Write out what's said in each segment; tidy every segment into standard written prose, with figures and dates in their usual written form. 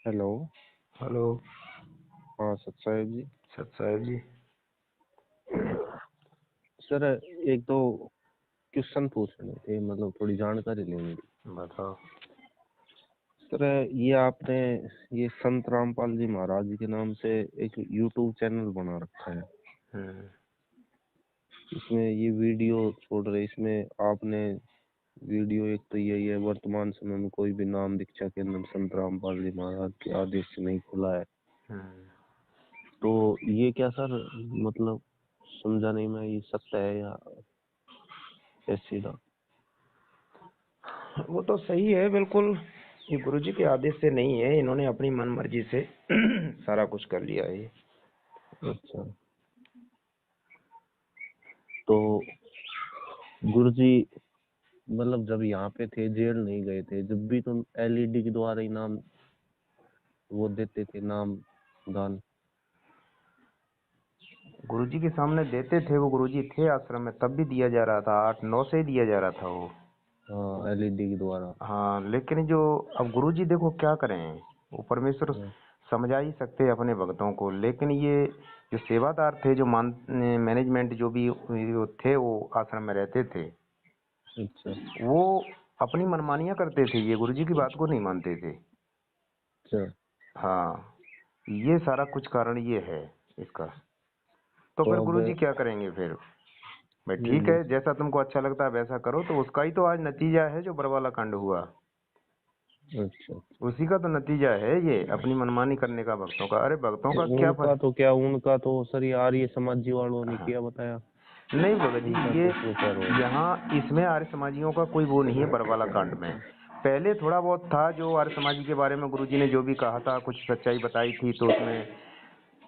Hello. Hello. हाँ सत साहेब जी। सत साहेब जी। सर एक तो क्वेश्चन पूछने थे, मतलब थोड़ी जानकारी लेनी थी। बताओ। सर ये आपने ये संत रामपाल जी महाराज जी के नाम से एक यूट्यूब चैनल बना रखा है, हम्म। इसमें ये वीडियो छोड़ रहे, इसमें आपने वीडियो एक तो यही है, वर्तमान समय में कोई भी नाम दीक्षा केंद्र संत रामपाल जी महाराज के आदेश से नहीं खुला है। हम्म। तो ये क्या सर, मतलब समझा नहीं मैं, ये सत्य है या ऐसी ना? वो तो सही है बिल्कुल। ये गुरुजी के आदेश से नहीं है, इन्होंने अपनी मन मर्जी से सारा कुछ कर लिया है ये। अच्छा, तो गुरुजी मतलब जब यहाँ पे थे, जेल नहीं गए थे, जब भी तुम एलईडी के द्वारा ही नाम वो देते थे, नाम दान। गुरुजी के सामने देते थे, वो गुरुजी थे आश्रम में तब भी दिया जा रहा था, 8-9 से ही दिया जा रहा था वो। हाँ, एलईडी के द्वारा। हाँ, लेकिन जो अब गुरुजी देखो क्या करें, वो परमेश्वर हाँ, समझा ही सकते हैं अपने भक्तों को, लेकिन ये जो सेवादार थे, जो मैनेजमेंट जो भी वो थे, वो आश्रम में रहते थे, अच्छा वो अपनी मनमानियां करते थे, ये गुरुजी की बात को नहीं मानते थे। अच्छा। हाँ, ये सारा कुछ कारण ये है इसका। तो तो फिर अब गुरुजी क्या करेंगे फिर? भाई ये ठीक है, जैसा तुमको अच्छा लगता है वैसा करो, तो उसका ही तो आज नतीजा है जो बरवाला कांड हुआ। अच्छा, उसी का तो नतीजा है ये, अपनी मनमानी करने का भक्तों का। अरे भक्तों तो का क्या उनका तो क्या, उनका तो सर ये आर्य समाजी वालों ने हाँ, किया बताया। नहीं भगत जी, उनका ये तो उसमें क्या रोल? यहाँ इसमें आर्य समाजियों का कोई वो नहीं है बरवाला कांड में। पहले थोड़ा बहुत था, जो आर्य समाजी के बारे में गुरुजी ने जो भी कहा था, कुछ सच्चाई बताई थी, तो उसमें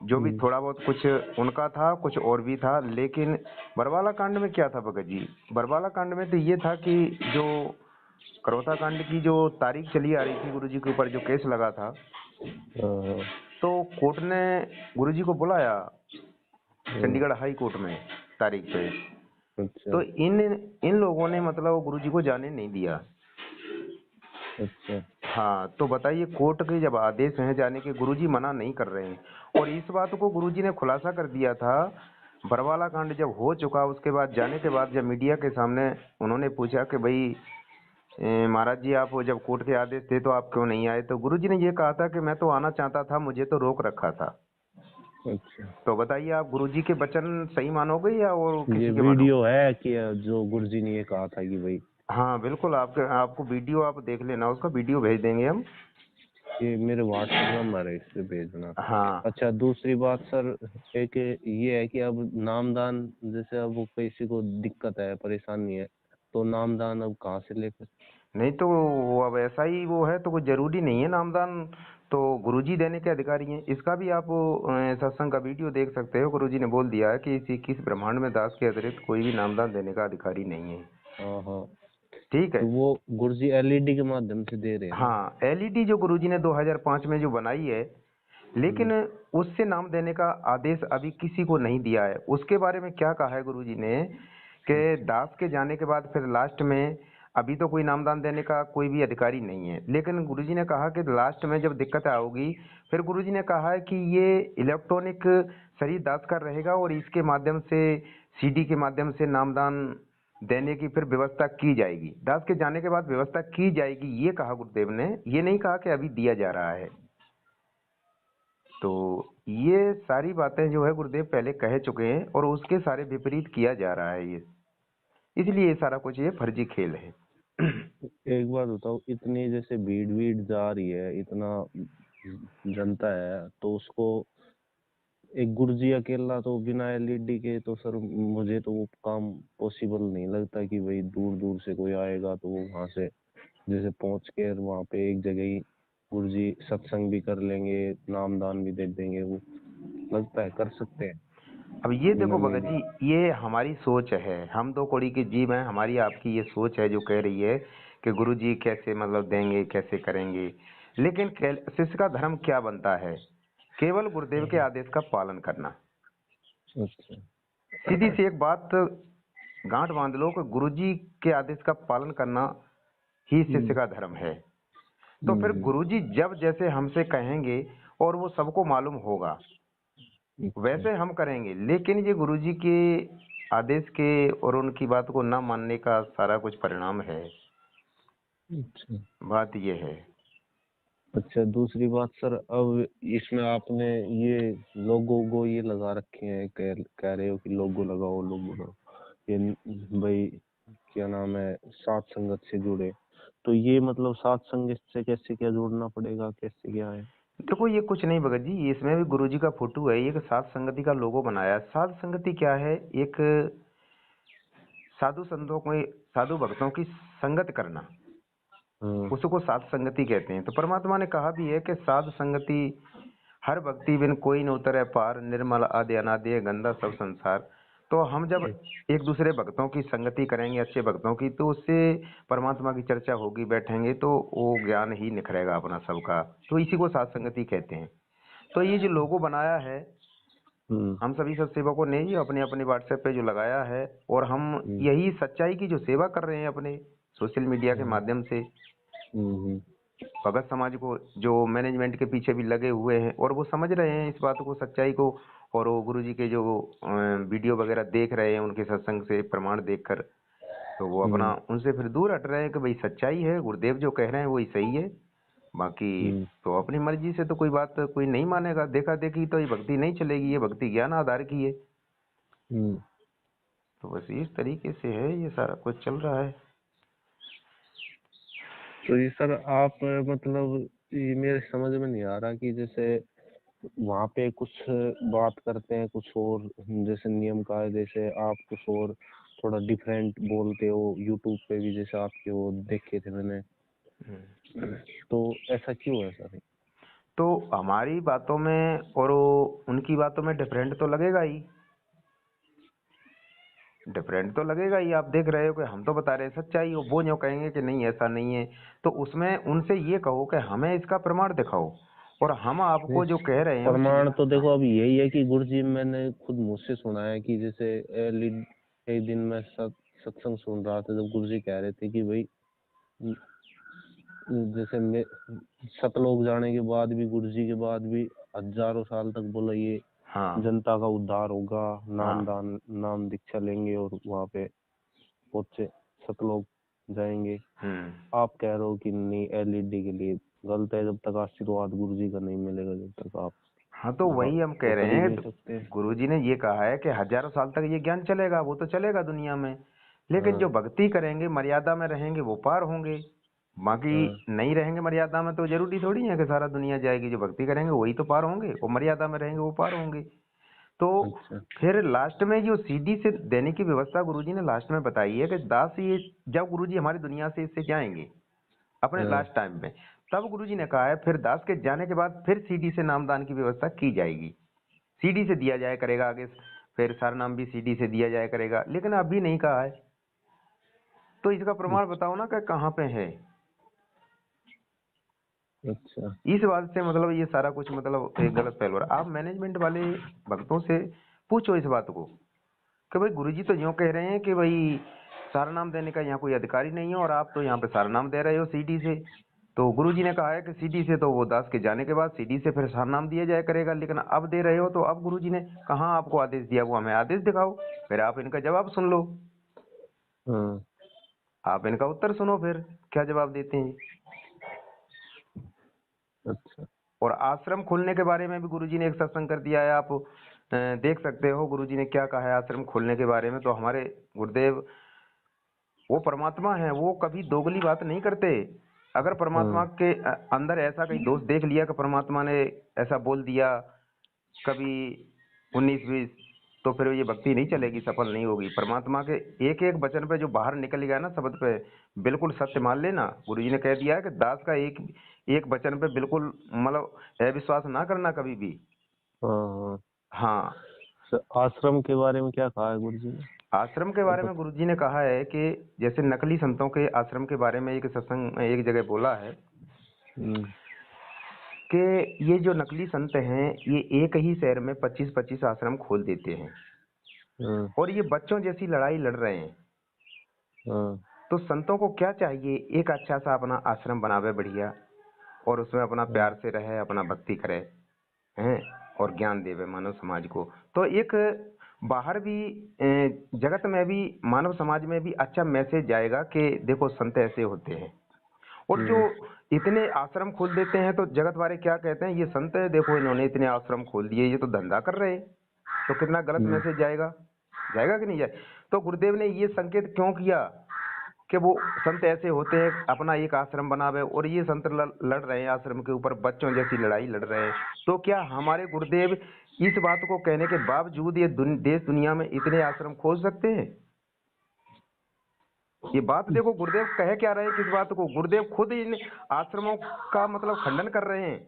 जो भी हम्म, थोड़ा बहुत कुछ उनका था, कुछ और भी था। लेकिन बरवाला कांड में क्या था भगत जी? बरवाला कांड में तो ये था कि जो करौता कांड की जो तारीख चली आ रही थी, गुरुजी के ऊपर जो केस लगा था, हाँ, तो कोर्ट ने गुरुजी को बुलाया हाँ, चंडीगढ़ हाई कोर्ट में तारीख पे। अच्छा तो इन इन लोगों ने मतलब गुरुजी को जाने नहीं दिया। अच्छा। हाँ, तो बताइए, कोर्ट के जब आदेश हैं जाने के, गुरुजी मना नहीं कर रहे हैं। और इस बात को गुरुजी ने खुलासा कर दिया था, बरवाला कांड जब हो चुका, उसके बाद जाने के बाद जब मीडिया के सामने उन्होंने पूछा कि भाई महाराज जी, आप जब कोर्ट के आदेश थे तो आप क्यों नहीं आए, तो गुरुजी ने ये कहा था कि मैं तो आना चाहता था, मुझे तो रोक रखा था। अच्छा, तो बताइए, आप गुरुजी के वचन सही मानोगे या और ये किसी के वीडियो मानोगे? है कि जो गुरुजी ने ये कहा था कि भाई, हाँ बिल्कुल, आपके आपको वीडियो आप देख लेना, उसका वीडियो भेज देंगे हम। ये मेरे व्हाट्सएप नंबर है, इस पे भेजना। हाँ। अच्छा, दूसरी बात सर, एक ये है कि अब नामदान, जैसे अब वो किसी को दिक्कत है, परेशानी है, तो नामदान अब कहाँ से लेकर? नहीं तो वो अब ऐसा ही वो है, तो कोई जरूरी नहीं है नामदान, तो गुरुजी देने के अधिकारी हैं। इसका भी आप सत्संग का वीडियो देख सकते हो, गुरुजी ने बोल दिया है कि इस 21 ब्रह्मांड में दास के अतिरिक्त कोई भी नामदान देने का अधिकारी नहीं है। हाँ हाँ। ठीक है। तो वो गुरुजी एलईडी के माध्यम से दे रहे हैं ना? हाँ, एलईडी जो गुरुजी ने 2005 में जो बनाई है, लेकिन हम्म, उससे नाम देने का आदेश अभी किसी को नहीं दिया है। उसके बारे में क्या कहा है गुरुजी ने कि अच्छा दास के जाने के बाद फिर लास्ट में अभी तो कोई नामदान देने का कोई भी अधिकारी नहीं है, लेकिन गुरुजी ने कहा कि लास्ट में जब दिक्कत आओगी, फिर गुरुजी ने कहा है कि ये इलेक्ट्रॉनिक शरीर दास का रहेगा और इसके माध्यम से, सीडी के माध्यम से नामदान देने की फिर व्यवस्था की जाएगी। दास के जाने के बाद व्यवस्था की जाएगी, ये कहा गुरुदेव ने, ये नहीं कहा कि अभी दिया जा रहा है। तो ये सारी बातें जो है गुरुदेव पहले कह चुके हैं, और उसके सारे विपरीत किया जा रहा है ये, इसलिए ये सारा कुछ ये फर्जी खेल है। एक बात बताओ, इतनी जैसे भीड़ भीड़ जा रही है, इतना जनता है, तो उसको एक गुरुजी अकेला तो बिना एलईडी के, तो सर मुझे तो वो काम पॉसिबल नहीं लगता कि भाई दूर दूर से कोई आएगा तो वो वहां से जैसे पहुंच के वहां पे एक जगह ही गुरुजी सत्संग भी कर लेंगे, नामदान भी दे देंगे, वो लगता है कर सकते हैं अब ये बिना देखो भगत मीडिया? जी, ये हमारी सोच है, हम दो कौड़ी के जीव हैं, हमारी आपकी ये सोच है जो कह रही है कि गुरुजी कैसे मतलब देंगे, कैसे करेंगे। लेकिन शिष्य का धर्म क्या बनता है? केवल गुरुदेव के आदेश का पालन करना। अच्छा सीधी सी एक बात गांठ बांध लो कि गुरुजी के आदेश का पालन करना ही शिष्य हम्म, का धर्म है। तो फिर हम्म। गुरुजी जब जैसे हमसे कहेंगे और वो सबको मालूम होगा अच्छा। वैसे हम करेंगे, लेकिन ये गुरुजी के आदेश के और उनकी बात को ना मानने का सारा कुछ परिणाम है। अच्छा। बात ये है। अच्छा, दूसरी बात सर, अब इसमें आपने ये लोगो को ये लगा रखे हैं, कह रहे हो कि लोगो लगाओ, लोगो लगाओ, ये भाई क्या नाम है, सात संगत से जुड़े, तो ये मतलब सात संगत से कैसे क्या जोड़ना पड़ेगा, कैसे क्या है? देखो ये कुछ नहीं भगत जी, इसमें भी गुरुजी का फोटो है, एक साध संगति का लोगो बनाया है। साध संगति क्या है? एक साधु संतों को, साधु भक्तों की संगत करना, हाँ। उसको साध संगति कहते हैं। तो परमात्मा ने कहा भी है कि साध संगति हर भक्ति बिन कोई न उतरे पार, निर्मल आदि अनादि है गंदा सब संसार। तो हम जब एक दूसरे भक्तों की संगति करेंगे, अच्छे भक्तों की, तो उससे परमात्मा की चर्चा होगी, बैठेंगे तो वो ज्ञान ही निखरेगा अपना सबका। तो इसी को साध संगति कहते हैं। तो ये जो लोगो बनाया है, हम्म। हम सभी सत्सेवकों ने ही अपने अपने व्हाट्सएप पे जो लगाया है, और हम हम्म। यही सच्चाई की जो सेवा कर रहे हैं अपने सोशल मीडिया के हम्म। माध्यम से। हम्म। भगत समाज को जो मैनेजमेंट के पीछे भी लगे हुए हैं, और वो समझ रहे हैं इस बात को, सच्चाई को, और वो गुरुजी के जो वीडियो वगैरह देख रहे हैं, उनके सत्संग से प्रमाण देखकर, तो वो अपना हम्म। उनसे फिर दूर हट रहे हैं कि भाई सच्चाई है, गुरुदेव जो कह रहे हैं वही सही है। बाकी हम्म। तो अपनी मर्जी से तो कोई बात कोई नहीं मानेगा। देखा देखी तो ये भक्ति नहीं चलेगी, ये भक्ति ज्ञान आधार की है। हम्म। तो बस इस तरीके से है, ये सारा कुछ चल रहा है। तो ये सर आप मतलब, ये मेरे समझ में नहीं आ रहा कि जैसे वहाँ पे कुछ बात करते हैं कुछ और, जैसे नियम कायदे से आप कुछ और थोड़ा डिफरेंट बोलते हो, यूट्यूब पे भी जैसे आपके वो देखे थे मैंने, तो ऐसा क्यों है सर? तो हमारी बातों में और उनकी बातों में डिफरेंट तो लगेगा ही, डिफरेंट तो लगेगा ही। आप देख रहे हो कि हम तो बता रहे हैं सच्चाई, वो यूँ कहेंगे कि नहीं ऐसा नहीं है। तो उसमें उनसे ये कहो कि हमें इसका प्रमाण दिखाओ, और हम नहीं, आपको जो कह रहे हैं उस चीज। प्रमाण तो देखो अभी यही है कि गुरुजी, मैंने खुद मुझसे सुना है कि जैसे एक दिन मैं सत्संग सुन रहा था, जब गुरुजी कह रहे थे कि भाई जैसे मैं सतलोक जाने के बाद भी, गुरुजी के बाद भी हजारों साल तक बोला ये हाँ जनता का उद्धार होगा, नाम हाँ। दान, नाम दीक्षा लेंगे और वहाँ पे पहुंचे, सतलोक जाएंगे। हम्म। आप कह रहे हो कि नहीं, एलईडी के लिए गलत है, जब तक आशीर्वाद गुरुजी का नहीं मिलेगा, जब तक आप हाँ तो वहाँ वही हम तो कह रहे कर ही हैं। नहीं सकते। गुरुजी ने ये कहा है कि हजारों साल तक ये ज्ञान चलेगा, वो तो चलेगा दुनिया में, लेकिन जो हाँ। भक्ति करेंगे, मर्यादा में रहेंगे, वो पार होंगे। बाकी हाँ। नहीं रहेंगे मर्यादा में तो जरूरी थोड़ी है कि सारा दुनिया जाएगी। जो भक्ति करेंगे वही तो पार होंगे, और मर्यादा में रहेंगे वो पार होंगे। तो अच्छा। फिर लास्ट में जो सीडी से देने की व्यवस्था गुरुजी ने लास्ट में बताई है कि दास ये, जब गुरुजी हमारी दुनिया से इससे जाएंगे अपने हाँ। लास्ट टाइम में, तब गुरुजी ने कहा है फिर दास के जाने के बाद फिर सीडी से नामदान की व्यवस्था की जाएगी। सीडी से दिया जाया करेगा आगे, फिर सारा नाम भी सीडी से दिया जाया करेगा, लेकिन अभी नहीं कहा है। तो इसका प्रमाण बताओ ना कि कहाँ पे है। अच्छा। इस बात से मतलब ये सारा कुछ मतलब एक गलत पहलू है। आप मैनेजमेंट वाले भक्तों से पूछो इस बात को कि भाई गुरुजी तो यूँ कह रहे हैं कि भाई सारा नाम देने का यहाँ कोई अधिकारी नहीं है, और आप तो यहाँ पे सारा नाम दे रहे हो सीडी से। तो गुरुजी ने कहा है कि सीडी से तो वो दास के जाने के बाद सीडी से फिर सारा नाम दिया जाया करेगा, लेकिन अब दे रहे हो तो अब गुरुजी ने कहाँ आपको आदेश दिया, वो हमें आदेश दिखाओ, फिर आप इनका जवाब सुन लो। हाँ। आप इनका उत्तर सुनो फिर क्या जवाब देते हैं। अच्छा। और आश्रम खोलने के बारे में भी गुरुजी ने एक सत्संग कर दिया है, आप देख सकते हो गुरुजी ने क्या कहा है आश्रम खोलने के बारे में। तो हमारे गुरुदेव वो परमात्मा है, वो कभी दोगली बात नहीं करते। अगर परमात्मा हाँ। के अंदर ऐसा कहीं दोष देख लिया कि परमात्मा ने ऐसा बोल दिया कभी 19-20, तो फिर ये भक्ति नहीं चलेगी, सफल नहीं होगी। परमात्मा के एक एक वचन पे जो बाहर निकल गया ना शब्द पे, बिल्कुल सत्य मान लेना। गुरु जी ने कह दिया है कि दास का एक एक वचन पे बिल्कुल मतलब अविश्वास ना करना कभी भी। हाँ। हाँ। हाँ। आश्रम के बारे में क्या कहा है गुरुजी ने? आश्रम के आप बारे में गुरुजी ने कहा है कि जैसे नकली संतों के आश्रम के बारे में एक सत्संग में एक जगह बोला है हम्म। कि ये जो नकली संत हैं ये एक ही शहर में 25-25 आश्रम खोल देते हैं, हाँ। और ये बच्चों जैसी लड़ाई लड़ रहे हैं। हाँ। तो संतों को क्या चाहिए, एक अच्छा सा अपना आश्रम बनावे बढ़िया, और उसमें अपना प्यार से रहे, अपना भक्ति करे हैं और ज्ञान देवे मानव समाज को। तो एक बाहर भी जगत में भी मानव समाज में भी अच्छा मैसेज जाएगा कि देखो संत ऐसे होते हैं। और जो इतने आश्रम खोल देते हैं तो जगत वाले क्या कहते हैं, ये संत है देखो इन्होंने इतने आश्रम खोल दिए, ये तो धंधा कर रहे हैं। तो कितना गलत मैसेज जाएगा, जाएगा कि नहीं जाए। तो गुरुदेव ने ये संकेत क्यों किया कि वो संत ऐसे होते हैं, अपना एक आश्रम बनावे, और ये संत लड़ रहे हैं आश्रम के ऊपर, बच्चों जैसी लड़ाई लड़ रहे हैं। तो क्या हमारे गुरुदेव इस बात को कहने के बावजूद ये देश दुनिया में इतने आश्रम खोल सकते हैं? ये बात देखो गुरुदेव कह क्या रहे हैं, किस बात को गुरुदेव खुद इन आश्रमों का मतलब खंडन कर रहे हैं।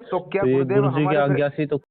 तो क्या तो ये गुरुदेव गुरु जी की हमारे फिर आज्ञा से तो